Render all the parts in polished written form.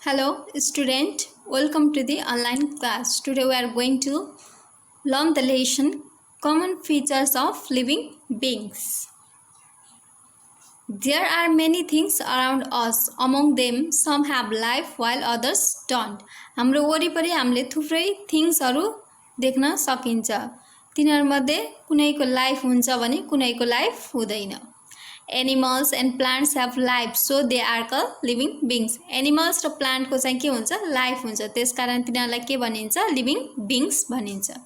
Hello, student. Welcome to the online class. Today we are going to learn the lesson Common Features of Living Beings. There are many things around us. Among them, some have life while others don't. हाम्रो वरिपरि हामीले थुप्रै थिङ्सहरू देख्न सकिन्छ। तिनीहरूमध्ये कुनैको life हुन्छ भने कुनैको लाइफ हुँदैन। Animals and plants have life, so they are called living beings. Animals र plant को चाहिँ के हुन्छ लाइफ हुन्छ, त्यसकारण तिनीहरूलाई के भनिन्छ लिभिङ बिङ्स भनिन्छ।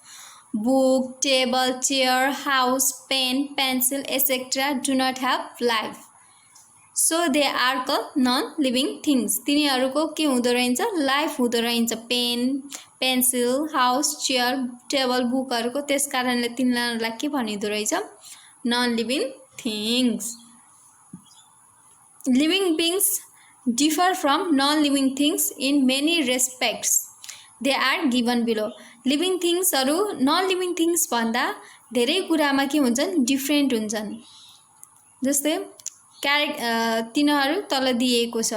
Book, table, chair, house, pen, pencil, etc. do not have life, so they are called non-living things. तिनीहरूको के हुँदो रहन्छ लाइफ हुँदो रहन्छ। Pen, pencil, house, chair, table, बुकहरूको, त्यसकारणले तिनीहरूलाई के भनिँदो रहेछ non living things. Living beings differ from non-living things in many respects. They are given below. Living things अरु non-living things भन्दा धेरै कुरामा के हुन्छन् डिफरेन्ट हुन्छन्। जस्तै तिनीहरू तल दिएको छ।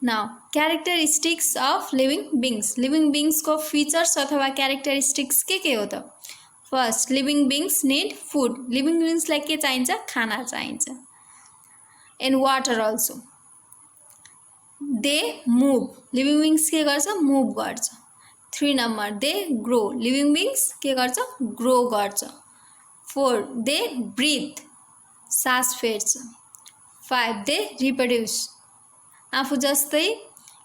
Now, characteristics of living beings. Living beings को features अथवा characteristics के हो त? First, living beings need food. Living beings लाई के चाहिन्छ खाना चाहिन्छ। And water also. They move. Living beings के गर्छ move गर्छ। 3 number, they grow. Living beings के गर्छ grow गर्छ। 4, they breathe. सास फेर्छ। 5, they reproduce. आफू जस्तै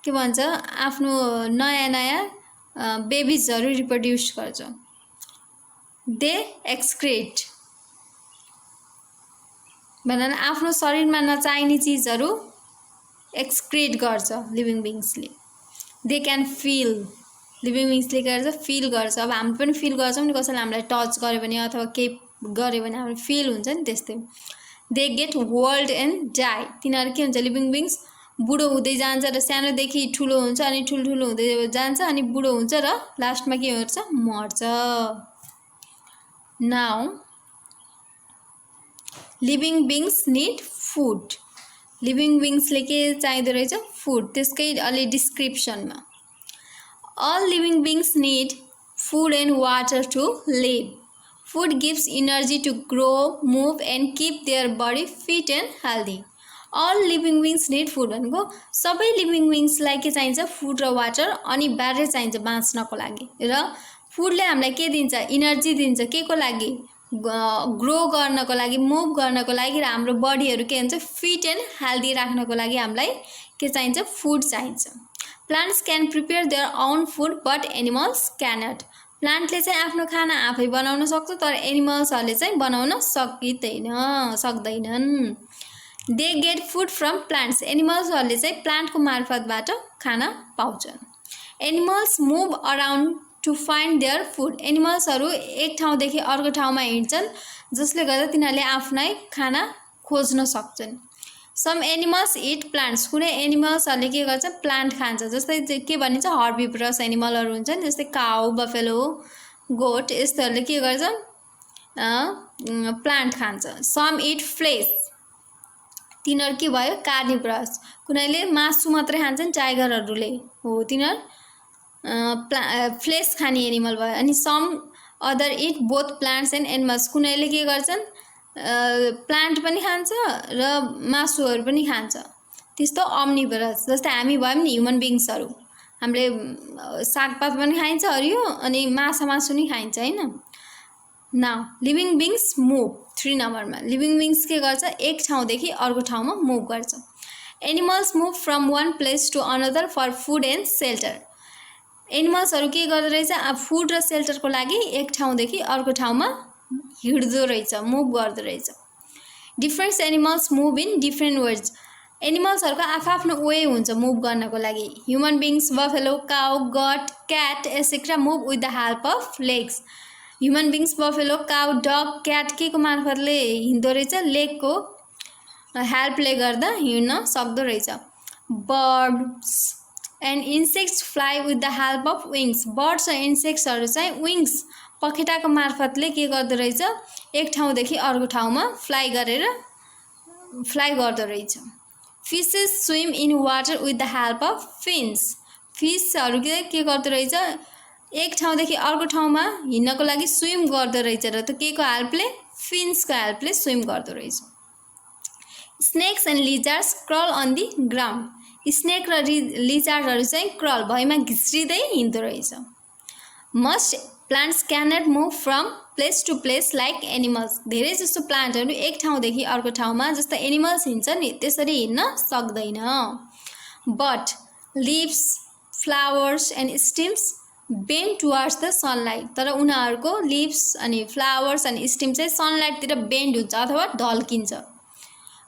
के भन्छ आफ्नो नयाँ नयाँ बेबीजहरू रिप्रोड्युस गर्छ। They excrete. भन्नाले आफ्नो शरीरमा नचाहिने चीजहरू एक्सक्रिट गर्छ लिभिङ बिङ्सले। They can feel. लिभिङ बिङ्सले गर्छ फिल गर्छ। अब हामी पनि फिल गर्छौँ नि, कसैले हामीलाई टच गर्यो भने अथवा केही गर्यो भने हाम्रो फिल हुन्छ नि त्यस्तै। They get old and die. तिनीहरू के हुन्छ लिभिङ बिङ्स बुढो हुँदै जान्छ र सानोदेखि ठुलो हुन्छ अनि ठुल्ठुलो हुँदै जान्छ अनि बुढो हुन्छ र लास्टमा के गर्छ मर्छ। Now living beings need food. Living बिङ्सले के चाहिँदो रहेछ फुड। त्यसकै अलि डिस्क्रिप्सनमा all living beings need food and water to live. Food gives energy to grow, move and keep their body fit and healthy. All living beings need food भनेको सबै living बिङ्सलाई के चाहिन्छ फुड र वाटर अनिवार्य चाहिन्छ बाँच्नको लागि। र फुडले हामीलाई के दिन्छ इनर्जी दिन्छ के को लागि ग्रो गर्नको लागि, मुभ गर्नको लागि र हाम्रो बडीहरू के हुन्छ फिट एन्ड हेल्दी राख्नको लागि हामीलाई के चाहिन्छ फुड चाहिन्छ। Plants can prepare their own food but animals cannot. प्लान्टले चाहिँ आफ्नो खाना आफै बनाउन सक्छ तर एनिमल्सहरूले चाहिँ बनाउन सक्दैनन्। They get food from plants. एनिमल्सहरूले चाहिँ प्लान्टको मार्फतबाट खाना पाउँछन्। Animals move around to find their food. एनिमल्सहरू एक ठाउँदेखि अर्को ठाउँमा हिँड्छन् जसले गर्दा तिनीहरूले आफ्नै खाना खोज्न सक्छन्। Some animals eat plants. कुनै एनिमल्सहरूले के गर्छ प्लान्ट खान्छ। जस्तै के भनिन्छ हर्बिभरस एनिमलहरू हुन्छन् जस्तै काउ, बफेलो, गोट, यस्तोहरूले के गर्छ प्लान्ट खान्छ। Some eat flesh. तिनीहरू के भयो कार्निभरस। कुनैले मासु मात्रै खान्छन् टाइगरहरूले हो तिनीहरू फ्लेस खाने एनिमल भयो। अनि some other eat both plants and animals. कुनैले के गर्छन् प्लान्ट पनि खान्छ र मासुहरू पनि खान्छ। त्यस्तो अम्निभरस। जस्तै हामी भयौँ नि ह्युमन बिङ्सहरू, हामीले सागपात पनि खाइन्छ हरियो अनि मासु नि खाइन्छ होइन। Now living beings move. 3 नम्बरमा लिभिङ बिङ्स के गर्छ एक ठाउँदेखि अर्को ठाउँमा मुभ गर्छ। Animals move from one place to another for food and shelter. एनिमल्सहरू के गर्दो रहेछ फुड र सेल्टरको लागि एक ठाउँदेखि अर्को ठाउँमा हिँड्दो रहेछ मुभ गर्दो रहेछ। Different animals move in different ways. एनिमल्सहरूको आफ्नो वे हुन्छ मुभ गर्नको लागि। Human beings, buffalo, cow, goat, cat etcetera move with the help of legs. Human beings, buffalo, cow, dog, cat के को मार्फतले हिँड्दो रहेछ लेगको हेल्पले गर्दा हिँड्न सक्दो रहेछ। Birds and insects fly with the help of wings. Birds र इन्सेक्ट्सहरू चाहिँ विङ्स पखेटाको मार्फतले के गर्दो रहेछ एक ठाउँदेखि अर्को ठाउँमा फ्लाइ गर्दो रहेछ। Faeces swim in water with the help of fins. फिसहरू के गर्दो रहेछ, एक ठाउँदेखि अर्को ठाउँमा हिँड्नको लागि स्विम गर्दो रहेछ र त्यो के को हेल्पले, फिन्सको हेल्पले स्विम गर्दो रहेछ। Snakes and lizards crawl on the ground. Snake र लिजार्डहरू चाहिँ क्रल भएमा घिस्रिँदै हिँड्दो रहेछ। Most plants cannot move from place to place like animals. धेरै जस्तो प्लान्टहरू एक ठाउँदेखि अर्को ठाउँमा जस्तो एनिमल्स हिँड्छ नि त्यसरी हिँड्न सक्दैन। But leaves, flowers and stems bend towards the sunlight. तर उनीहरूको लिभ्स अनि फ्लावर्स अनि स्टिम चाहिँ सनलाइटतिर बेन्ड हुन्छ अथवा ढल्किन्छ।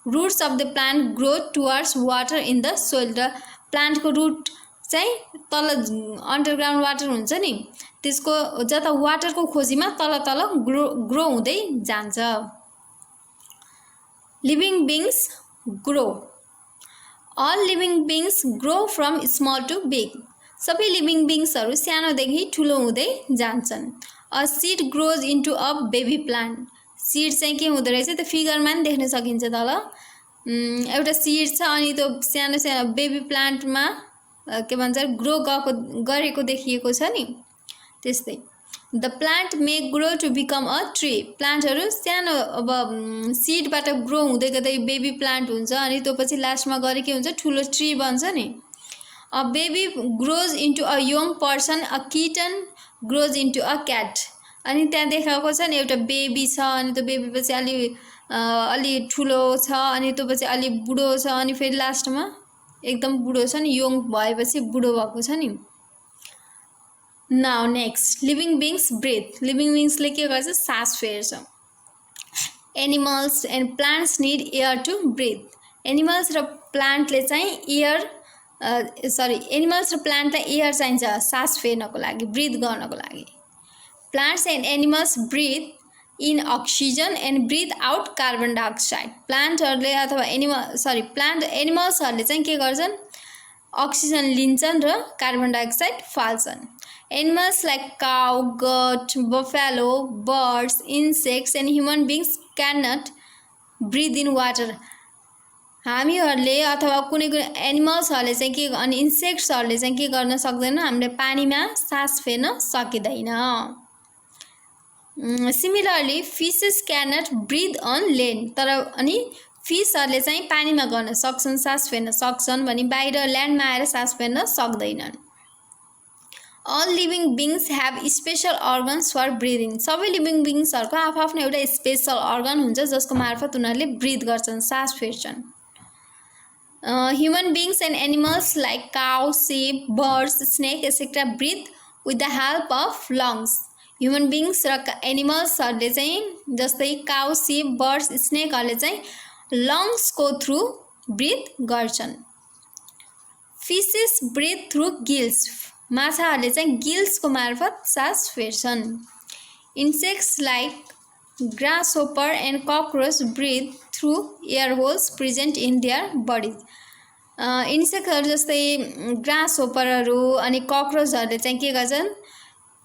Roots of the plant grow towards water in the soil. र प्लान्टको रुट चाहिँ तल अन्डरग्राउन्ड वाटर हुन्छ नि त्यसको जता वाटरको खोजीमा तल तल ग्रो हुँदै जान्छ। Living beings grow. All living beings grow from small to big. सबै लिभिङ बिङ्सहरू सानोदेखि ठुलो हुँदै जान्छन्। A seed grows into a baby plant. Seed चाहिँ के हुँदो रहेछ त्यो फिगरमा पनि देख्न सकिन्छ तल। एउटा सीड छ अनि त्यो सानो सानो बेबी प्लान्टमा के भन्छ ग्रो गरेको देखिएको छ नि त्यस्तै। The plant may grow to become a tree. प्लान्टहरू सानो अब सिडबाट ग्रो हुँदै गर्दै बेबी प्लान्ट हुन्छ अनि त्यो पछि लास्टमा गएर के हुन्छ ठुलो ट्री बन्छ नि। A baby grows into a young person. A kitten grows into a CAT. अनि त्यहाँ देखाएको छ नि एउटा बेबी छ अनि त्यो बेबी पछि अलि ठुलो छ अनि त्यो पछि अलि बुढो छ अनि फेरि लास्टमा एकदम बुढो छ नि, यङ भएपछि बुढो भएको छ नि। Now next living beings breathe. Living बिङ्सले के गर्छ, सास फेर्छ। Animals and plants need air to breathe. Animals र प्लान्टले चाहिँ एनिमल्स र प्लान्टलाई एयर चाहिन्छ सास फेर्नको लागि, ब्रिथ गर्नको लागि। Plants and animals breathe in oxygen and breathe out carbon dioxide. प्लान्टहरूले अथवा एनिमल्सहरूले चाहिँ के गर्छन्, अक्सिजन लिन्छन् र कार्बन डाइअक्साइड फाल्छन्। Animals like cow, goat, buffalo, birds, insects and human beings can not breathe in water. हामीहरूले अथवा कुनै एनिमल्सहरूले चाहिँ के अनि इन्सेक्ट्सहरूले चाहिँ के गर्न सक्दैन, हामीले पानीमा सास फेर्न सकिँदैन। Similarly fishes cannot breathe on land. तर अनि फिसहरूले चाहिँ पानीमा गर्न सक्छन्, सास फेर्न सक्छन् भने बाहिर ल्यान्डमा आएर सास फेर्न सक्दैनन्। All living beings have special organs for breathing. सबै लिभिङ बिङ्सहरूको आफ्नो एउटा स्पेसल अर्गन हुन्छ जसको मार्फत उनीहरूले ब्रिथ गर्छन्, सास फेर्छन्। Human beings and animals like cow, sheep, birds, snake etcetera breathe with the help of lungs. Human beings र एनिमल्सहरूले चाहिँ जस्तै काउ, सिप, बर्ड्स, स्नेकहरूले चाहिँ लङ्सको थ्रु ब्रिथ गर्छन्। Fishes breathe through gills. माछाहरूले चाहिँ गिल्सको मार्फत सास फेर्छन्। Insects like grasshopper and cockroach breathe through air holes present in their bodies. इन्सेक्टहरू जस्तै ग्रासहोपरहरू अनि ककरोचहरूले चाहिँ के गर्छन्,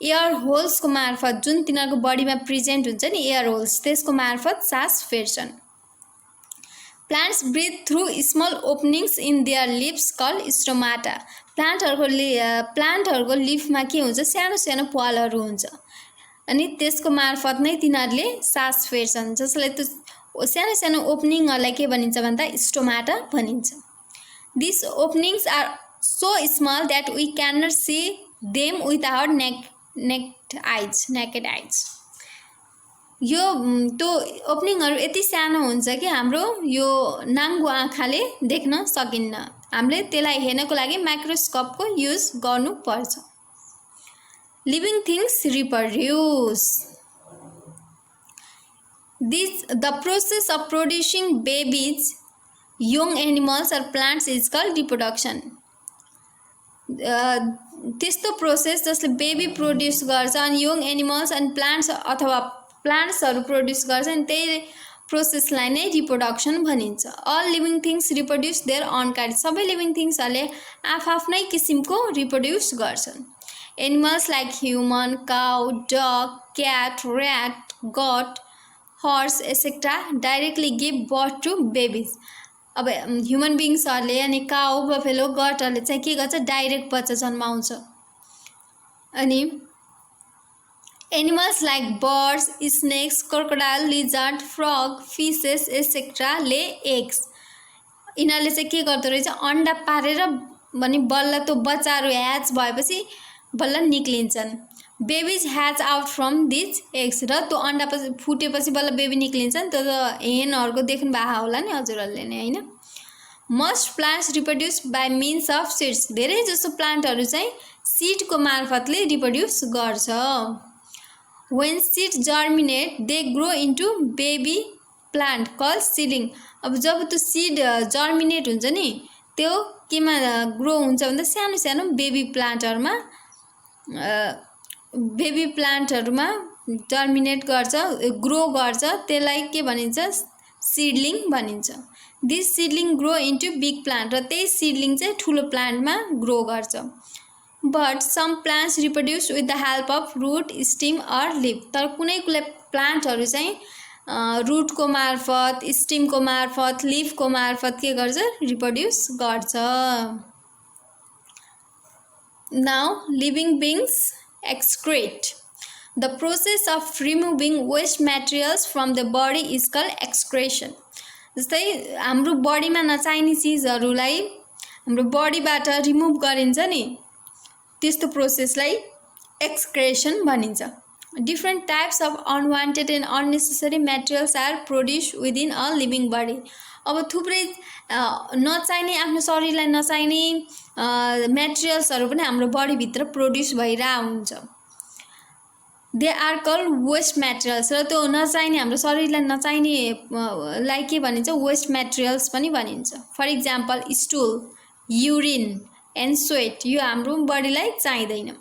एयर होल्सको मार्फत जुन तिनीहरूको बडीमा प्रेजेन्ट हुन्छ नि एयर होल्स त्यसको मार्फत सास फेर्छन्। Plants breathe through small openings in their leaves called stomata. प्लान्टहरूको लिफमा के हुन्छ, सानो सानो प्वालहरू हुन्छ अनि त्यसको मार्फत नै तिनीहरूले सास फेर्छन् जसलाई त्यो सानो सानो ओपनिङहरूलाई के भनिन्छ भन्दा स्टोमाटा भनिन्छ। This openings are so small that we can not see them with our naked eyes. यो त्यो ओपनिङहरू यति सानो हुन्छ कि हाम्रो यो नाङ्गो आँखाले देख्न सकिन्न। हामीले त्यसलाई हेर्नको लागि माइक्रोस्कोपको युज गर्नुपर्छ। Living things reproduce. The process of producing babies, young animals or plants is called reproduction. त्यस्तो प्रोसेस जसले बेबी प्रोड्युस गर्छ अनि यङ एनिमल्स एन्ड प्लान्ट्स अथवा प्लान्ट्सहरू प्रोड्युस गर्छन् त्यही प्रोसेसलाई नै रिप्रोडक्सन भनिन्छ। All living things reproduce their own kind. सबै लिभिङ थिङ्सहरूले आफ्नै किसिमको रिप्रोड्युस गर्छन्। Animals like human, cow, dog, cat, rat, goat, horse etcetera directly give birth to babies. अब ह्युमन बिङ्सहरूले अनि काउ बफेलो गटहरूले चाहिँ के गर्छ डाइरेक्ट बच्चा जन्माउँछ अनि animals like birds snakes crocodile lizard frog fishes etcetera lay eggs यिनीहरूले चाहिँ के गर्दो रहेछ अन्डा पारेर भने बल्ल त्यो बच्चाहरू ह्याच भएपछि बल्ल निक्लिन्छन् बेबिज ह्याच आउट फ्रम दिज एग्स र त्यो अन्डा फुटेपछि बल्ल बेबी निक्लिन्छन् त्यो त हेनहरूको देख्नु भएको होला नि हजुरहरूले नै होइन most plants reproduce by means of seeds धेरै जसो प्लान्टहरू चाहिँ सिडको मार्फतले रिप्रोड्युस गर्छ when seed germinate they grow into baby plant call seedling अब जब त्यो सिड जर्मिनेट हुन्छ नि त्यो केमा ग्रो हुन्छ भन्दा सानो सानो बेबी प्लान्टहरूमा जर्मिनेट गर्छ ग्रो गर्छ त्यसलाई के भनिन्छ सिडलिङ भनिन्छ this seedling grow into big plant र त्यही सिडलिङ चाहिँ ठुलो प्लान्टमा ग्रो गर्छ but some plants reproduce with the help of root stem or leaf तर कुनै कुनै प्लान्टहरू चाहिँ रुटको मार्फत स्टिमको मार्फत लिफको मार्फत के गर्छ रिप्रोड्युस गर्छ now living beings excrete the process of removing waste materials from the body is called excretion जस्तै हाम्रो बडीमा नचाहिने चिजहरूलाई हाम्रो बडीबाट रिमुभ गरिन्छ नि त्यस्तो प्रोसेसलाई एक्सक्रेसन भनिन्छ different types of unwanted and unnecessary materials are produce within a living body अब थुप्रै नचाहिने आफ्नो शरीरलाई नचाहिने मेटेरियल्सहरू पनि हाम्रो बडीभित्र प्रोड्युस भइरहेको हुन्छ they are called waste materials र त्यो नचाहिने हाम्रो शरीरलाई नचाहिने लाई के भनिन्छ वेस्ट मेटेरियल्स पनि भनिन्छ for example stool urine and sweat यो हाम्रो बडीलाई चाहिँदैन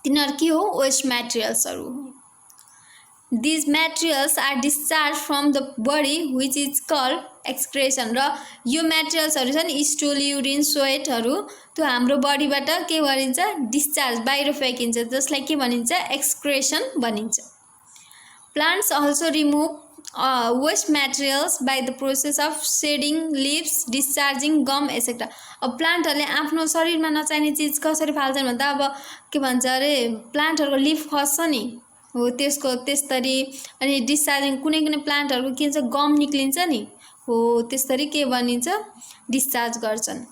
तिनीहरू के हो वेस्ट मेटेरियल्सहरू these materials are discharge from the body which is called excretion र यो मेटेरियल्सहरू छ नि स्टुल युरिन स्वेटहरू त्यो हाम्रो बडीबाट के गरिन्छ डिस्चार्ज बाहिर फ्याँकिन्छ जसलाई के भनिन्छ एक्सक्रेसन भनिन्छ plants also remove waste materials by the process of shedding leaves discharging gum etcetera अब प्लान्टहरूले आफ्नो शरीरमा नचाहिने चिज कसरी फाल्छन् भन्दा अब के भन्छ अरे प्लान्टहरूको लिफ खस्छ नि हो त्यसरी अनि डिस्चार्जिङ कुनै कुनै प्लान्टहरूको के हुन्छ गम निक्लिन्छ नि हो त्यसरी के भनिन्छ डिस्चार्ज गर्छन्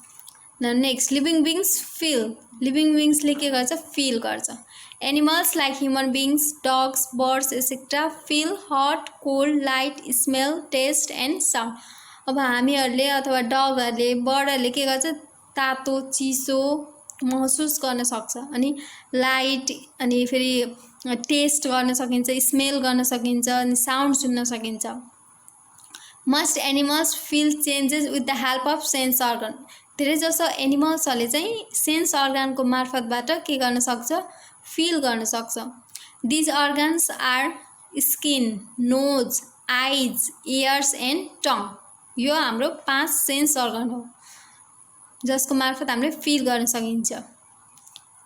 next living beings feel living बिङ्सले के गर्छ फिल गर्छ animals like human beings dogs birds etcetera feel hot cold light smell taste and sound अब हामीहरूले अथवा डगहरूले बर्डहरूले के गर्छ तातो चिसो महसुस गर्न सक्छ अनि लाइट अनि फेरि टेस्ट गर्न सकिन्छ स्मेल गर्न सकिन्छ अनि साउन्ड सुन्न सकिन्छ most animals feel changes with the help of sense organ धेरै जसो एनिमल्सहरूले चाहिँ सेन्स अर्गनको मार्फतबाट के गर्न सक्छ फिल गर्न सक्छ these organs are skin nose eyes ears and tongue यो हाम्रो 5 सेन्स अर्गन हो जसको मार्फत हामीले फिल गर्न सकिन्छ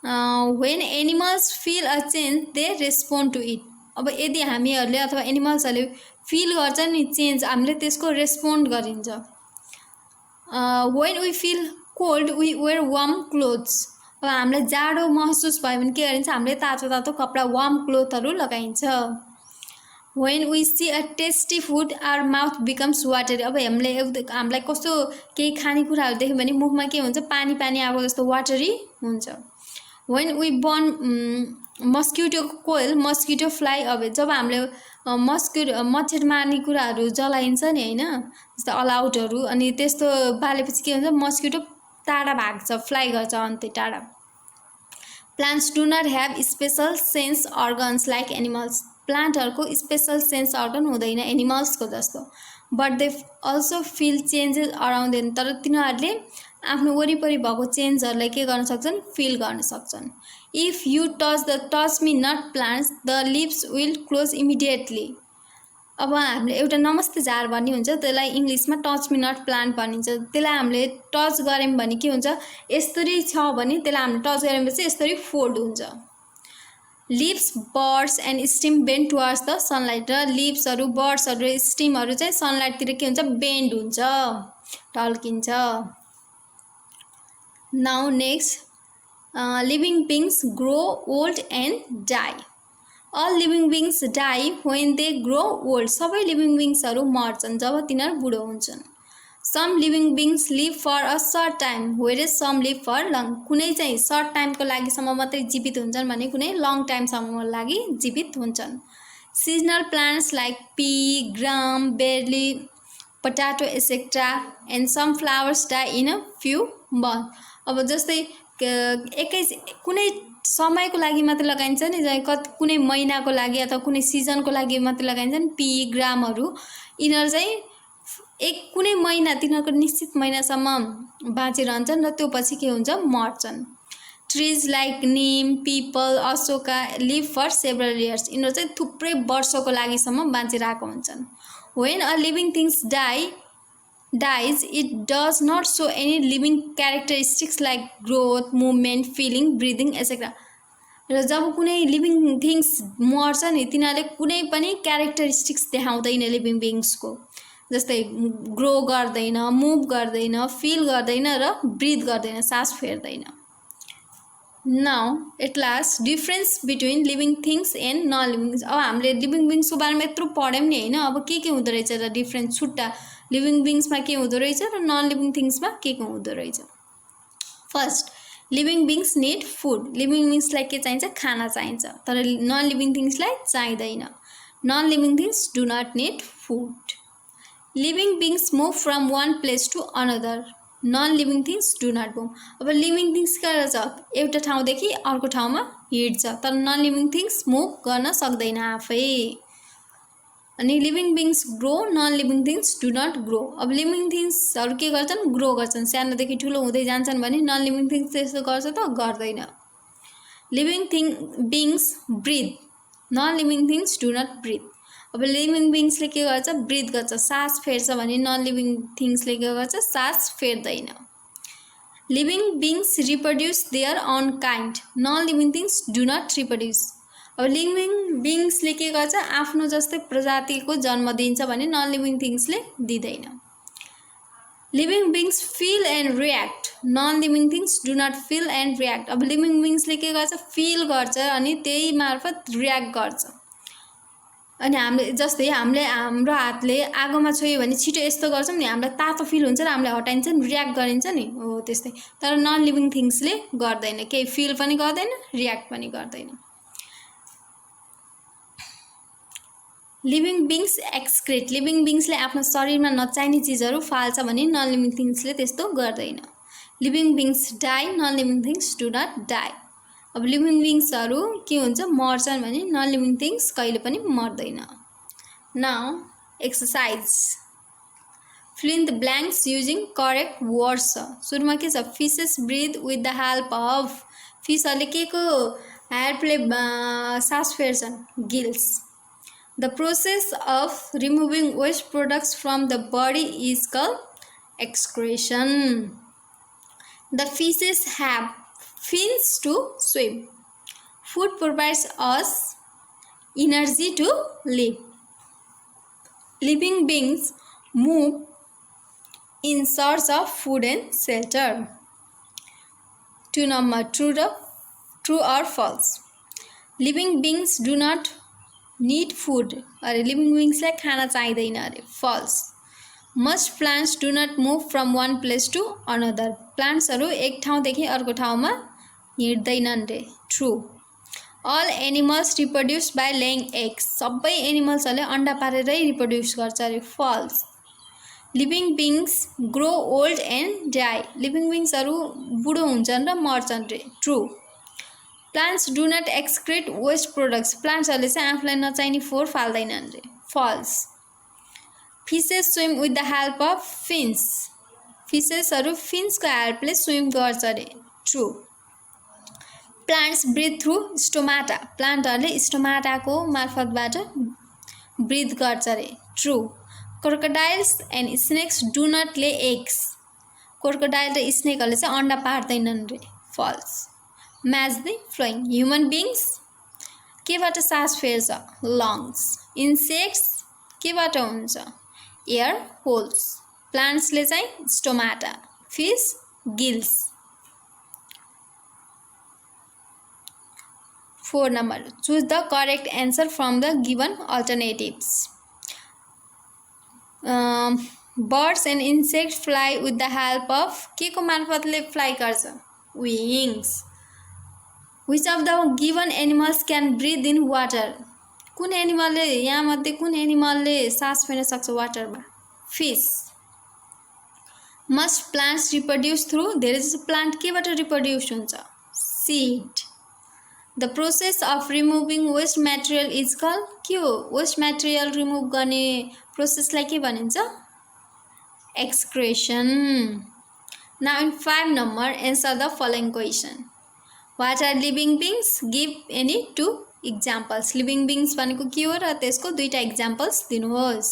when animals feel a change they respond to it अब यदि हामीहरूले अथवा एनिमल्सहरूले फिल गर्छ नि चेन्ज हामीले त्यसको रेस्पोन्ड गरिन्छ when we feel cold we wear warm clothes अब हामीलाई जाडो महसुस भयो भने के गरिन्छ हामीले तातो तातो कपडा वार्म क्लोथहरू लगाइन्छ when we see a tasty food our mouth becomes watery अब हामीलाई कस्तो केही खानेकुराहरू देख्यो भने मुखमा के हुन्छ पानी पानी आएको जस्तो वाटरी हुन्छ when we burn mosquito coil mosquito fly अब जब हामीले मच्छर मार्ने कुराहरू जलाइन्छ नि होइन जस्तो अलाउटहरू अनि त्यस्तो बालेपछि के हुन्छ मस्किटो टाढा भाग्छ फ्लाई गर्छ अन्त टाढा plants do not have special sense organs like animals प्लान्टहरूको स्पेसल सेन्स अर्गन हुँदैन एनिमल्सको जस्तो but they also feel changes around them तर तिनीहरूले आफ्नो वरिपरि भएको चेन्जहरूलाई के गर्न सक्छन् फिल गर्न सक्छन् if you touch me not plants the lips will close immediately अब हामीले एउटा नमस्ते झार भन्ने हुन्छ त्यसलाई इङ्ग्लिसमा टच मी नट प्लान्ट भनिन्छ त्यसलाई हामीले टच गऱ्यौँ भने के हुन्छ यस्तरी छ भने त्यसलाई हामीले टच गऱ्यौँ भने चाहिँ यस्तरी फोल्ड हुन्छ leaves birds and stem bend towards the sunlight. र लिभ्सहरू बर्ड्सहरू र स्टिमहरू चाहिँ सनलाइटतिर के हुन्छ बेन्ड हुन्छ ढल्किन्छ। Now next living beings grow old and die. All living beings die when they grow old. सबै लिभिङ बिङ्सहरू मर्छन् जब तिनीहरू बुढो हुन्छन्। Some living beings live for a short time whereas some live for long. कुनै चाहिँ सर्ट टाइमको लागिसम्म मात्रै जीवित हुन्छन् भने कुनै लङ टाइमसम्मको लागि जीवित हुन्छन्। Seasonal plants like pea gram barley potato etcetera and some flowers die in a few month. अब जस्तै एकै कुनै समयको लागि मात्रै लगाइन्छ नि, कुनै महिनाको लागि अथवा कुनै सिजनको लागि मात्रै लगाइन्छ नि। पी ग्रामहरू यिनीहरू चाहिँ कुनै महिना तिनीहरूको निश्चित महिनासम्म बाँचिरहन्छन् र त्यो पछि के हुन्छ मर्छन्। Trees like neem peepal ashoka live for several years. यिनीहरू चाहिँ थुप्रै वर्षको लागिसम्म बाँचिरहेको हुन्छन्। When a living things dies, it does not show any living characteristics like growth, movement, feeling, breathing, etc. र जब कुनै लिभिङ थिङ्स मर्छ नि तिनीहरूले कुनै पनि क्यारेक्टरिस्टिक्स देखाउँदैन लिभिङ बिङ्सको। जस्तै ग्रो गर्दैन, मुभ गर्दैन, फिल गर्दैन र ब्रिथ गर्दैन, सास फेर्दैन। Now at last difference between living things and non living. अब हामीले लिभिङ बिङ्सको बारेमा यत्रो पढ्यौँ नि होइन, अब के हुँदो रहेछ र डिफ्रेन्स छुट्टा लिभिङ बिङ्समा के हुँदो रहेछ र नन लिभिङ थिङ्समा के हुँदो रहेछ। First living beings need food. Living बिङ्सलाई के चाहिन्छ खाना चाहिन्छ, तर नन लिभिङ थिङ्सलाई चाहिँदैन। Non living things do not need food. Living beings move from one place to another. Non living things do not move. अब लिभिङ थिङ्स के गर्छ एउटा ठाउँदेखि अर्को ठाउँमा हिँड्छ, तर नन लिभिङ थिङ्स मुभ गर्न सक्दैन आफै। अनि living beings grow non living things do not grow. अब लिभिङ थिङ्सहरू के गर्छन् ग्रो गर्छन्, सानोदेखि ठुलो हुँदै जान्छन् भने नन लिभिङ थिङ्स त्यस्तो गर्छ त गर्दैन। Living beings breathe non living things do not breathe. अब लिभिङ बिङ्सले के गर्छ ब्रिथ गर्छ, सास फेर्छ भने नन लिभिङ थिङ्सले के गर्छ सास फेर्दैन। Living beings reproduce their own kind. Non living things do not reproduce. अब लिभिङ बिङ्सले के गर्छ आफ्नो जस्तै प्रजातिको जन्म दिन्छ भने नन लिभिङ थिङ्सले दिँदैन। Living beings feel and react. Non living things do not feel and react. अब लिभिङ बिङ्सले के गर्छ फिल गर्छ अनि त्यही मार्फत रियाक्ट गर्छ। अनि हामीले जस्तै हाम्रो हातले आगोमा छोयो भने छिटो यस्तो गर्छौँ नि, हामीलाई तातो फिल हुन्छ र हामीले हटाइन्छ नि रियाक्ट गरिन्छ नि, हो त्यस्तै। तर नन लिभिङ थिङ्सले गर्दैन, केही फिल पनि गर्दैन रियाक्ट पनि गर्दैन। Living beings excrete. लिभिङ बिङ्सले आफ्नो शरीरमा नचाहिने चिजहरू फाल्छ भने नन लिभिङ थिङ्सले त्यस्तो गर्दैन। Living beings die non living things do not die. अब लिभिङ बिङ्सहरू के हुन्छ मर्छन् भने नन लिभिङ थिङ्स कहिले पनि मर्दैन। Now exercise fill in the blanks using correct words छ। सुरुमा के छ fishes breathe with the help of. फिसहरूले के को हेल्पले सास फेर्छन् gills. The process of removing waste products from the body is called excretion. The fishes have fins to swim. Food provides us energy to live. Living beings move in search of food and shelter. 2 number true or false. Living beings do not need food. अरे living बिङ्सलाई खाना चाहिँदैन अरे false. Most plants do not move from one place to another. प्लान्ट्सहरू एक ठाउँदेखि अर्को ठाउँमा हिँड्दैनन् रे true. All animals reproduce by laying eggs. सबै एनिमल्सहरूले अन्डा पारेरै रिप्रोड्युस गर्छ अरे false. Living beings grow old and die. Living बिङ्सहरू बुढो हुन्छन् र मर्छन् रे true. Plants do not excrete waste products. प्लान्ट्सहरूले चाहिँ आफूलाई नचाहिने फोहोर फाल्दैनन् रे falls. Faeces swim with the help of fins. फिसेसहरू फिन्सको हेल्पले स्विम गर्छ रे true. Plants breathe through stomata. प्लान्टहरूले स्टोमाटाको मार्फतबाट ब्रिथ गर्छ रे true. Crocodiles and snakes do not lay eggs. Crocodile र स्नेकहरूले चाहिँ अन्डा पार्दैनन् रे false. Match the following. Human beings केबाट सास फेर्छ? लङ्स। इन्सेक्ट्स केबाट हुन्छ? Air holes. प्लान्ट्सले चाहिँ stomata. Fish gills. 4 number, choose the correct answer from the given alternatives. Birds and insect fly with the help of के को मार्फतले फ्लाई गर्छ? Wings. Which of the given animals can breathe in water? कुन एनिमलले, यहाँ मध्ये कुन एनिमलले सास फेर्न सक्छ वाटरमा? Fish. Most plants reproduce through? धेरै जसो प्लान्ट केबाट रिप्रोड्युस हुन्छ? Seed. The process of removing waste material is call? के हो वेस्ट मेटेरियल रिमुभ गर्ने प्रोसेसलाई के भनिन्छ? Excretion. Now in 5 number, answer the following question. What are living beings? Give any 2 examples. Living beings भनेको के हो र त्यसको 2टा इक्जाम्पल्स दिनुहोस्।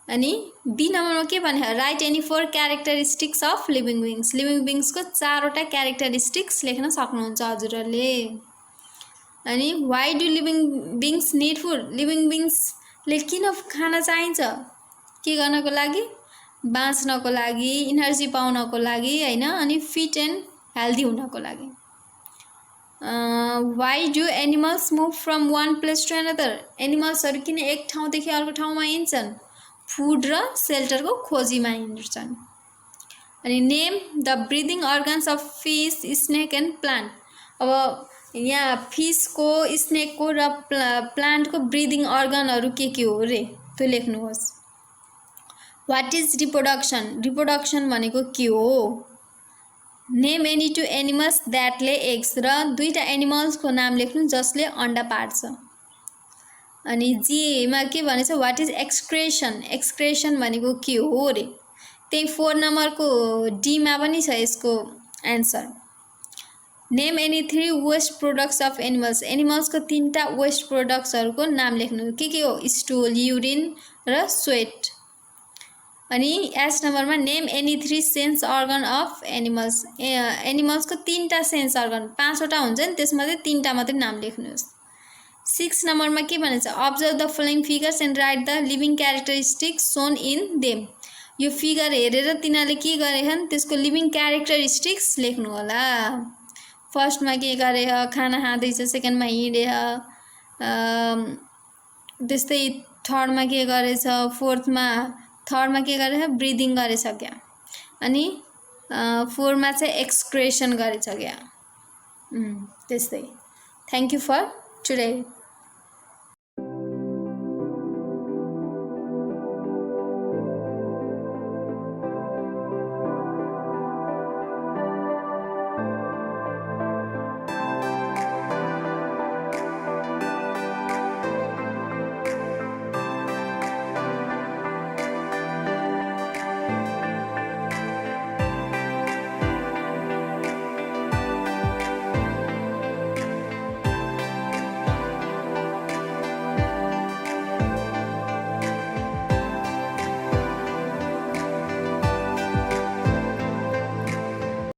अनि बी नम्बरमा के भने? Write any 4 characteristics of living beings. Living बिङ्सको 4वटा क्यारेक्टरिस्टिक्स लेख्न सक्नुहुन्छ हजुरहरूले। अनि why do living beings need food? Living बिङ्सले किन खाना चाहिन्छ? के गर्नको लागि? बाँच्नको लागि, इनर्जी पाउनको लागि हैन, अनि फिट एन्ड हेल्दी हुनको लागि। Why do animals move from one place to another? एनिमल्सहरू किन एक ठाउँदेखि अर्को ठाउँमा हिँड्छन्? फुड र सेल्टरको खोजीमा हिँड्छन्। अनि name the breathing organs of fish, snake and plant. अब यहाँ फिसको, स्नेकको र प्लान्टको ब्रिदिङ अर्गनहरू के हो रे त्यो लेख्नुहोस्। What is reproduction? रिप्रोडक्सन भनेको के हो? Name any 2 animals that lay eggs, र 2टा एनिमल्सको नाम लेख्नु जसले अन्डा पार्छ। अनि जीमा के भनेछ? What is excretion? एक्सक्रेसन भनेको के हो रे? त्यही 4 नम्बरको डीमा पनि छ यसको answer. Name any 3 waste products of animals. एनिमल्सको 3टा वेस्ट प्रोडक्ट्सहरूको नाम लेख्नु। के हो? स्टुल, युरिन र स्वेट। अनि एस नम्बरमा name any 3 sense organ of animals. एनिमल्सको 3टा सेन्स अर्गन, 5वटा हुन्छ नि, त्यसमध्ये 3टा मात्रै नाम लेख्नुहोस्। 6 नम्बरमा के भनेछ? Observe the following figures and write the living characteristics shown in them. यो फिगर हेरेर तिनीहरूले के गरेछन् त्यसको लिभिङ क्यारेक्टरिस्टिक्स लेख्नु होला। फर्स्टमा के गरे? खाना खाँदैछ, सेकेन्डमा हिँडे, त्यस्तै थर्डमा के गरेछ, थर्डमा के गरेछ? ब्रिदिङ गरेछ क्या। अनि 4मा चाहिँ एक्सक्रेसन गरेछ क्या। त्यस्तै। Thank you for today.